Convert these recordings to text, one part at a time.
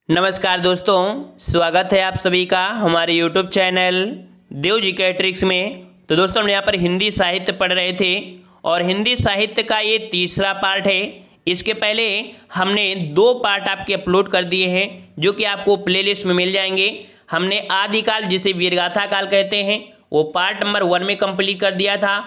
नमस्कार दोस्तों, स्वागत है आप सभी का हमारे YouTube चैनल देव जी के ट्रिक्स में। तो दोस्तों हम यहाँ पर हिंदी साहित्य पढ़ रहे थे और हिंदी साहित्य का ये तीसरा पार्ट है। इसके पहले हमने 2 पार्ट आपके अपलोड कर दिए हैं जो कि आपको प्लेलिस्ट में मिल जाएंगे। हमने आदिकाल जिसे वीरगाथा काल कहते हैं वो पार्ट नंबर 1 में कंप्लीट कर दिया था।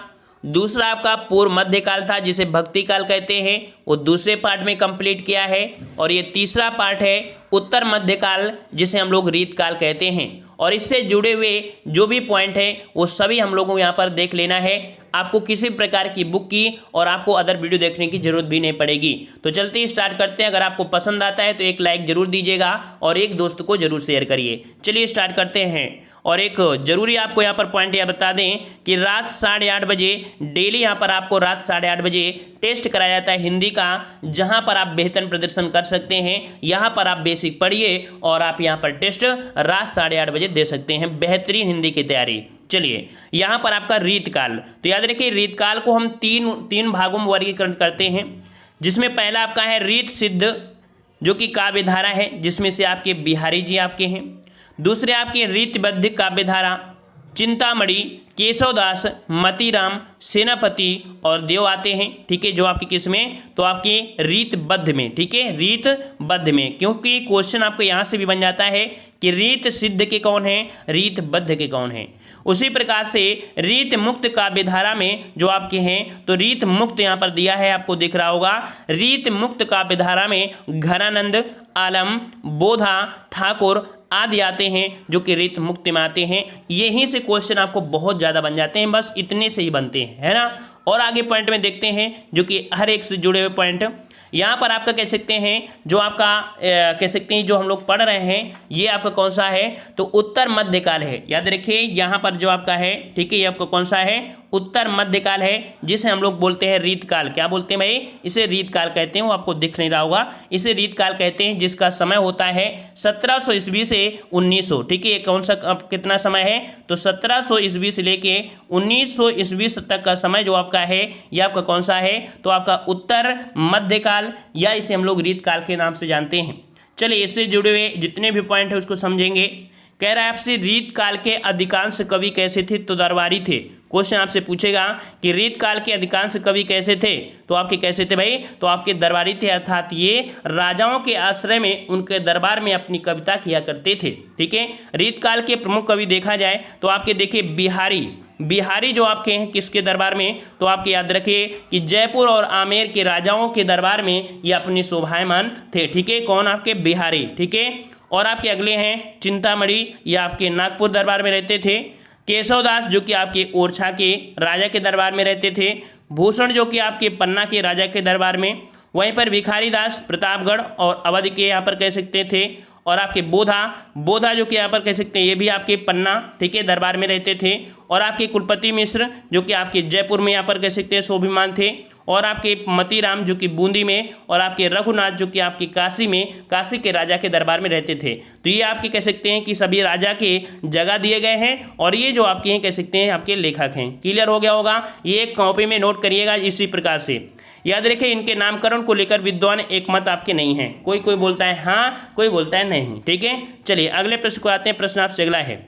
दूसरा आपका पूर्व मध्यकाल था जिसे भक्ति काल कहते हैं, वो दूसरे पार्ट में कंप्लीट किया है। और ये तीसरा पार्ट है उत्तर मध्यकाल जिसे हम लोग रीत काल कहते हैं। और इससे जुड़े हुए जो भी पॉइंट है वो सभी हम लोगों को यहाँ पर देख लेना है। आपको किसी प्रकार की बुक की और आपको अदर वीडियो देखने की जरूरत भी नहीं पड़ेगी। तो चलते ही स्टार्ट करते हैं। अगर आपको पसंद आता है तो एक लाइक जरूर दीजिएगा और एक दोस्त को जरूर शेयर करिए। चलिए स्टार्ट करते हैं। और एक जरूरी आपको यहाँ पर पॉइंट यह बता दें कि रात 8:30 बजे डेली यहाँ पर आपको रात 8:30 बजे टेस्ट कराया जाता है हिंदी का, जहाँ पर आप बेहतर प्रदर्शन कर सकते हैं। यहाँ पर आप बेसिक पढ़िए और आप यहाँ पर टेस्ट रात 8:30 बजे दे सकते हैं बेहतरीन हिंदी की तैयारी। चलिए यहाँ पर आपका रीतकाल, तो याद रखिए रीतकाल को हम तीन भागों में वर्गीकरण करते हैं, जिसमें पहला आपका है रीत सिद्ध जो कि काव्य धारा है, जिसमें से आपके बिहारी जी आपके हैं। दूसरे आपके रीतबद्ध काव्य धारा चिंतामणि, केशवदास, मतीराम, सेनापति और देव आते हैं। ठीक है, जो आपके किस में, तो आपके रीतबद्ध में। ठीक है, रीतबद्ध में, क्योंकि क्वेश्चन आपको यहाँ से भी बन जाता है कि रीत सिद्ध के कौन है, रीतबद्ध के कौन है। उसी प्रकार से रीत मुक्त काव्य धारा में जो आपके हैं, तो रीत मुक्त यहाँ पर दिया है, आपको दिख रहा होगा। रीत मुक्त काव्य धारा में घनानंद, आलम, बोधा, ठाकुर आदि आते हैं जो कि रीत मुक्ति में आते हैं। यहीं से क्वेश्चन आपको बहुत ज़्यादा बन जाते हैं, बस इतने से ही बनते हैं, है ना। और आगे पॉइंट में देखते हैं जो कि हर एक से जुड़े हुए पॉइंट यहाँ पर आपका कह सकते हैं, जो आपका कह सकते हैं जो हम लोग पढ़ रहे हैं ये आपका कौन सा है, तो उत्तर मध्यकाल है। याद रखिए यहाँ पर जो आपका है, ठीक है, ये आपका कौन सा है, उत्तर मध्यकाल है, जिसे हम लोग बोलते हैं रीतकाल। क्या बोलते हैं भाई, इसे रीतकाल कहते हैं। वो आपको दिख नहीं रहा होगा, इसे रीतकाल कहते हैं, जिसका समय होता है 1700 ईस्वी से 1900। ठीक है, ये कौन सा कितना समय है, तो 1700 ईस्वी से लेके 1900 ईस्वी तक का समय जो आपका है ये आपका कौन सा है, तो आपका उत्तर मध्यकाल, या इसे हम लोग रीतकाल के नाम से जानते हैं। चलिए इससे जुड़े हुए जितने भी पॉइंट है उसको समझेंगे। कह रहा है आपसे रीतकाल के अधिकांश कवि कैसे थे, तो दरबारी थे। क्वेश्चन आपसे पूछेगा कि रीतकाल के अधिकांश कवि कैसे थे, तो आपके कैसे थे भाई, तो आपके दरबारी थे, अर्थात ये राजाओं के आश्रय में उनके दरबार में अपनी कविता किया करते थे। ठीक है, रीतकाल के प्रमुख कवि देखा जाए तो आपके देखिए बिहारी जो आपके हैं किसके दरबार में, तो आपके याद रखिए कि जयपुर और आमेर के राजाओं के दरबार में ये अपनी शोभायमान थे। ठीक है, कौन, आपके बिहारी। ठीक है, और आपके अगले हैं चिंतामणि, या आपके नागपुर दरबार में रहते थे। केशवदास जो कि आपके ओरछा के राजा के दरबार में रहते थे। भूषण जो कि आपके पन्ना के राजा के दरबार में। वहीं पर भिखारी दास प्रतापगढ़ और अवध के यहाँ पर कह सकते थे। और आपके बोधा जो कि यहाँ पर कह सकते हैं ये भी आपके पन्ना, ठीक है, दरबार में रहते थे। और आपके कुलपति मिश्र जो कि आपके जयपुर में यहाँ पर कह सकते हैं शोभिमान थे। और आपके मतीराम जो कि बूंदी में। और आपके रघुनाथ जो कि आपके काशी में, काशी के राजा के दरबार में रहते थे। तो ये आपके कह सकते हैं कि सभी राजा के जगह दिए गए हैं, और ये जो आपके हैं कह सकते हैं आपके लेखक हैं। क्लियर हो गया होगा, ये एक कॉपी में नोट करिएगा। इसी प्रकार से याद रखिए इनके नामकरण को लेकर विद्वान एक मत आपके नहीं है, कोई बोलता है हाँ, कोई बोलता है नहीं। ठीक है, चलिए अगले प्रश्न को आते हैं। प्रश्न आपसे अगला है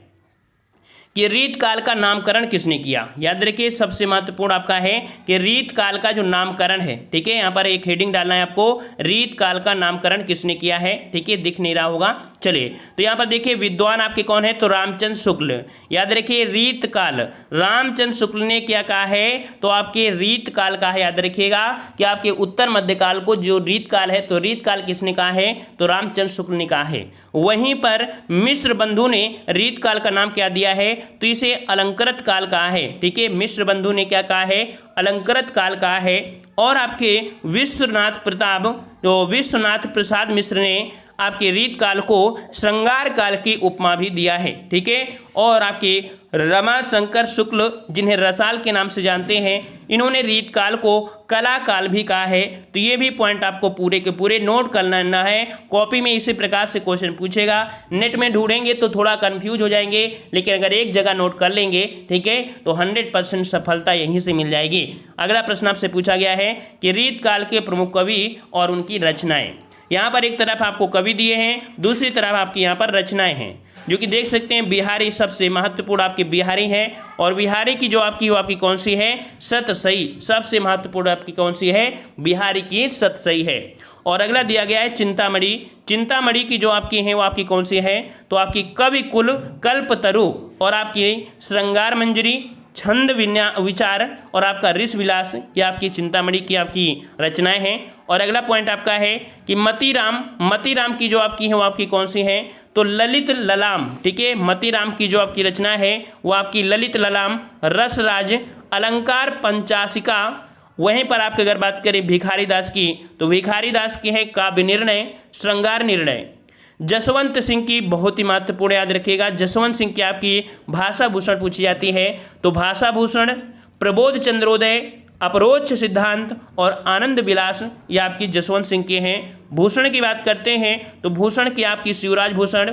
कि रीतकाल का नामकरण किसने किया। याद रखिए सबसे महत्वपूर्ण आपका है कि रीतकाल का जो नामकरण है, ठीक है, यहाँ पर एक हेडिंग डालना है आपको, रीतकाल का नामकरण किसने किया है। ठीक है, दिख नहीं रहा होगा। चलिए तो यहाँ पर देखिए विद्वान आपके कौन है, तो रामचंद्र शुक्ल। याद रखिए रीतकाल रामचंद्र शुक्ल ने क्या कहा है, तो आपके रीतकाल का है। याद रखिएगा कि आपके उत्तर मध्यकाल को जो रीतकाल है, तो रीतकाल किसने कहा है, तो रामचंद्र शुक्ल ने कहा है। वहीं पर मिश्र बंधु ने रीतकाल का नाम क्या दिया है, तो इसे अलंकृत काल कहा है। ठीक है, मिश्र बंधु ने क्या कहा है, अलंकृत काल कहा है। और आपके विश्वनाथ प्रसाद मिश्र ने आपके रीतकाल को श्रृंगार काल की उपमा भी दिया है। ठीक है, और आपके रमाशंकर शुक्ल जिन्हें रसाल के नाम से जानते हैं, इन्होंने रीतकाल को कला काल भी कहा है। तो ये भी पॉइंट आपको पूरे के पूरे नोट करना है। कॉपी में इसी प्रकार से क्वेश्चन पूछेगा, नेट में ढूंढेंगे तो थोड़ा कंफ्यूज हो जाएंगे, लेकिन अगर एक जगह नोट कर लेंगे, ठीक है, तो 100% सफलता यहीं से मिल जाएगी। अगला प्रश्न आपसे पूछा गया है कि रीतकाल के प्रमुख कवि और उनकी रचनाएं। यहाँ पर एक तरफ आपको कवि दिए हैं, दूसरी तरफ आपकी यहाँ पर रचनाएं हैं, जो कि देख सकते हैं बिहारी सबसे महत्वपूर्ण आपकी बिहारी है, और बिहारी की जो आपकी वो आपकी कौन सी है, सतसई, सबसे महत्वपूर्ण आपकी कौन सी है, बिहारी की सतसई है। और अगला दिया गया है चिंतामणि, चिंतामणि की जो आपकी है वो आपकी कौन सी है, तो आपकी कवि कुल, कल्पतरु और आपकी श्रृंगार मंजरी, छंद विचार और आपका ऋष विलास, ये आपकी चिंतामणि की आपकी रचनाएं हैं। और अगला पॉइंट आपका है कि मतीराम, मतीराम की जो आपकी है वो आपकी कौन सी है, तो ललित ललाम, ठीक है, मतीराम की जो आपकी रचना है वो आपकी ललित ललाम, रसराज, अलंकार पंचासिका। वहीं पर आपकी अगर बात करें भिखारी दास की, तो भिखारी दास की है काव्य निर्णय, श्रृंगार निर्णय। जसवंत सिंह की बहुत ही महत्वपूर्ण, याद रखिएगा, जसवंत सिंह की आपकी भाषा भूषण पूछी जाती है, तो भाषा भूषण, प्रबोध चंद्रोदय, अपरोक्ष सिद्धांत और आनंद विलास, ये आपकी जसवंत सिंह के हैं। भूषण की बात करते हैं तो भूषण की आपकी शिवराज भूषण,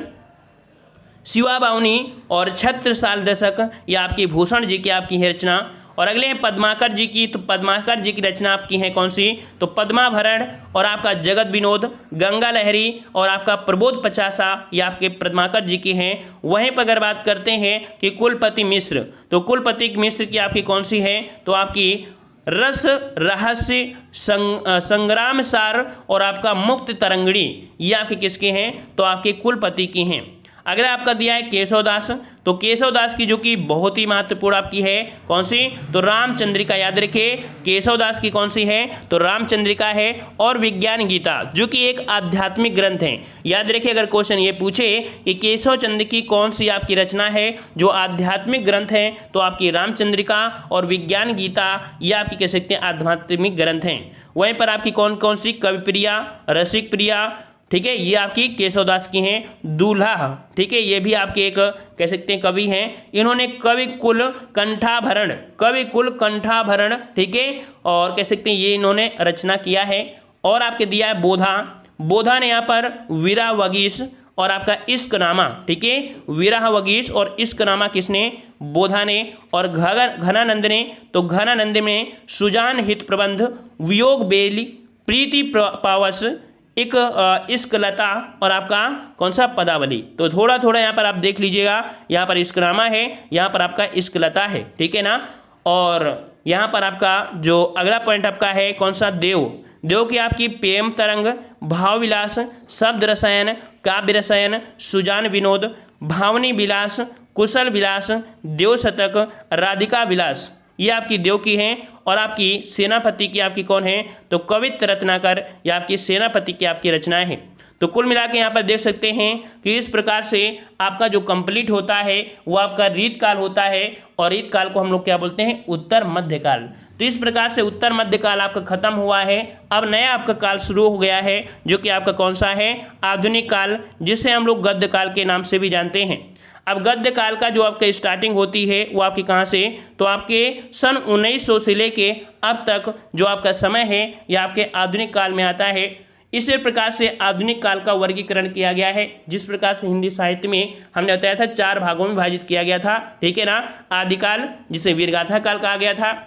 शिवा बावनी और छत्रसाल दशक, ये आपकी भूषण जी की आपकी है रचना। और अगले हैं पद्माकर जी की, तो पद्माकर जी की रचना आपकी है कौन सी, तो पद्माभरण और आपका जगत विनोद, गंगा लहरी और आपका प्रबोध पचासा, ये आपके पद्माकर जी की हैं। वहीं पर अगर बात करते हैं कि कुलपति मिश्र, तो कुलपति मिश्र की आपकी कौन सी है, तो आपकी रस रहस्य, संग्राम सार और आपका मुक्त तरंगड़ी, ये आपके किसके हैं, तो आपके कुलपति की हैं। अगला आपका दिया है केशवदास, तो केशवदास की जो कि बहुत ही महत्वपूर्ण आपकी है कौन सी, तो रामचंद्रिका, याद रखिए केशवदास की कौन सी है, तो रामचंद्रिका है। और विज्ञान गीता जो कि एक आध्यात्मिक ग्रंथ है, याद रखिए अगर क्वेश्चन ये पूछे कि केशव चंद्र की कौन सी आपकी रचना है जो आध्यात्मिक ग्रंथ है, तो आपकी रामचंद्रिका और विज्ञान गीता, ये आपकी कह सकते हैं आध्यात्मिक ग्रंथ हैं। वहीं पर आपकी कौन कौन सी, कविप्रिया, रसिक प्रिया, ठीक है, ये आपकी केशवदास की हैं। दूल्हा, ठीक है, ये भी आपके एक कह सकते हैं कवि हैं, इन्होंने कवि कुल कंठाभरण, कवि कुल कंठाभरण, ठीक है, और कह सकते हैं ये इन्होंने रचना किया है। और आपके दिया है बोधा, बोधा ने यहाँ पर वीरावगीश और आपका इश्कनामा, ठीक है, वीरावगीश और इश्कनामा किसने, बोधा ने। और घनानंद ने, तो घनानंद में सुजान हित प्रबंध, वियोग बेली, प्रीति पावस, एक इश्कलता और आपका कौन सा पदावली। तो थोड़ा थोड़ा यहाँ पर आप देख लीजिएगा, यहाँ पर इश्कनामा है, यहाँ पर आपका इश्कलता है, ठीक है ना। और यहाँ पर आपका जो अगला पॉइंट आपका है कौन सा, देव, देव की आपकी प्रेम तरंग, भाव विलास, शब्द रसायन, काव्य रसायन, सुजान विनोद, भावनी विलास, कुशल विलास, देव शतक, राधिका विलास, ये आपकी देव की हैं। और आपकी सेनापति की आपकी कौन है, तो कवित्त रत्नाकर, या आपकी सेनापति की आपकी रचनाएं हैं। तो कुल मिला के यहाँ पर देख सकते हैं कि इस प्रकार से आपका जो कंप्लीट होता है वो आपका रीतकाल होता है, और रीतकाल को हम लोग क्या बोलते हैं, उत्तर मध्यकाल। तो इस प्रकार से उत्तर मध्यकाल आपका खत्म हुआ है, अब नया आपका काल शुरू हो गया है, जो कि आपका कौन सा है, आधुनिक काल, जिसे हम लोग गद्य काल के नाम से भी जानते हैं। अब गद्य काल का जो आपका स्टार्टिंग होती है वो आपकी कहाँ से, तो आपके सन 1900 से लेके अब तक जो आपका समय है यह आपके आधुनिक काल में आता है। इसी प्रकार से आधुनिक काल का वर्गीकरण किया गया है, जिस प्रकार से हिंदी साहित्य में हमने बताया था 4 भागों में विभाजित किया गया था, ठीक है ना। आदिकाल जिसे वीरगाथा काल कहा गया था,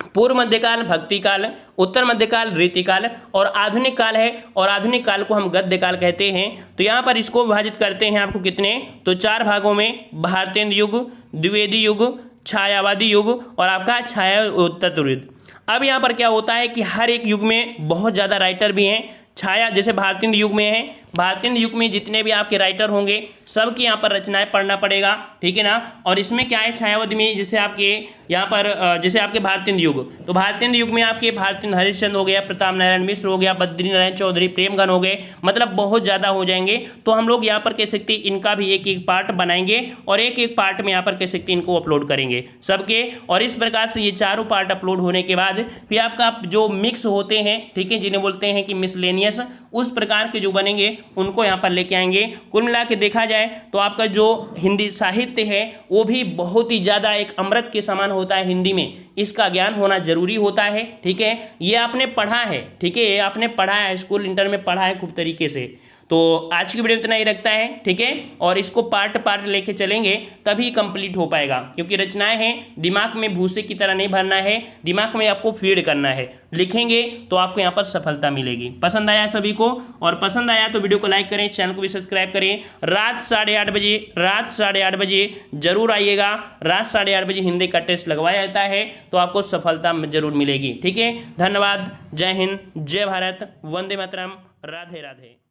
पूर्व मध्यकाल भक्ति काल, उत्तर मध्यकाल रीतिकाल और आधुनिक काल है, और आधुनिक काल को हम गद्य काल कहते हैं। तो यहाँ पर इसको विभाजित करते हैं आपको कितने, तो 4 भागों में, भारतेंद्र युग, द्विवेदी युग, छायावादी युग और आपका छाया युग। अब यहाँ पर क्या होता है कि हर एक युग में बहुत ज़्यादा राइटर भी हैं। छाया जैसे भारतेंद्र युग में है, भारतेंद्र युग में जितने भी आपके राइटर होंगे सबकी यहाँ पर रचनाएं पढ़ना पड़ेगा, ठीक है ना। और इसमें क्या है, छायावादी में जैसे आपके यहाँ पर जैसे आपके भारतेंद्र युग, तो भारतेंद्र युग में आपके भारतेंद्र हरिश्चंद्र हो गया, प्रताप नारायण मिश्र हो गया, बद्री नारायण चौधरी, प्रेमगन हो गए, मतलब बहुत ज़्यादा हो जाएंगे। तो हम लोग यहाँ पर कह सकते हैं इनका भी एक एक पार्ट बनाएंगे और एक एक पार्ट में यहाँ पर कह सकते हैं इनको अपलोड करेंगे सबके। और इस प्रकार से ये चारों पार्ट अपलोड होने के बाद फिर आपका जो मिक्स होते हैं, ठीक है, जिन्हें बोलते हैं कि मिसलेनियस, उस प्रकार के जो बनेंगे उनको यहाँ पर लेके आएंगे। कुल मिला के देखा जाए तो आपका जो हिंदी साहित्य है वो भी बहुत ही ज़्यादा एक अमृत के समान होता है। हिंदी में इसका ज्ञान होना जरूरी होता है, ठीक है। ये आपने पढ़ा है, ठीक है, ये आपने पढ़ा है, स्कूल इंटर में पढ़ा है खूब तरीके से। तो आज की वीडियो इतना ही रखता है, ठीक है। और इसको पार्ट पार्ट लेके चलेंगे तभी कंप्लीट हो पाएगा, क्योंकि रचनाएं हैं दिमाग में भूसे की तरह नहीं भरना है, दिमाग में आपको फीड करना है। लिखेंगे तो आपको यहाँ पर सफलता मिलेगी। पसंद आया सभी को? और पसंद आया तो वीडियो को लाइक करें, चैनल को भी सब्सक्राइब करें। रात 8:30 बजे जरूर आइएगा। रात 8:30 बजे हिंदी का टेस्ट लगवाया जाता है, तो आपको सफलता जरूर मिलेगी, ठीक है। धन्यवाद। जय हिंद, जय भारत, वंदे मातरम, राधे राधे।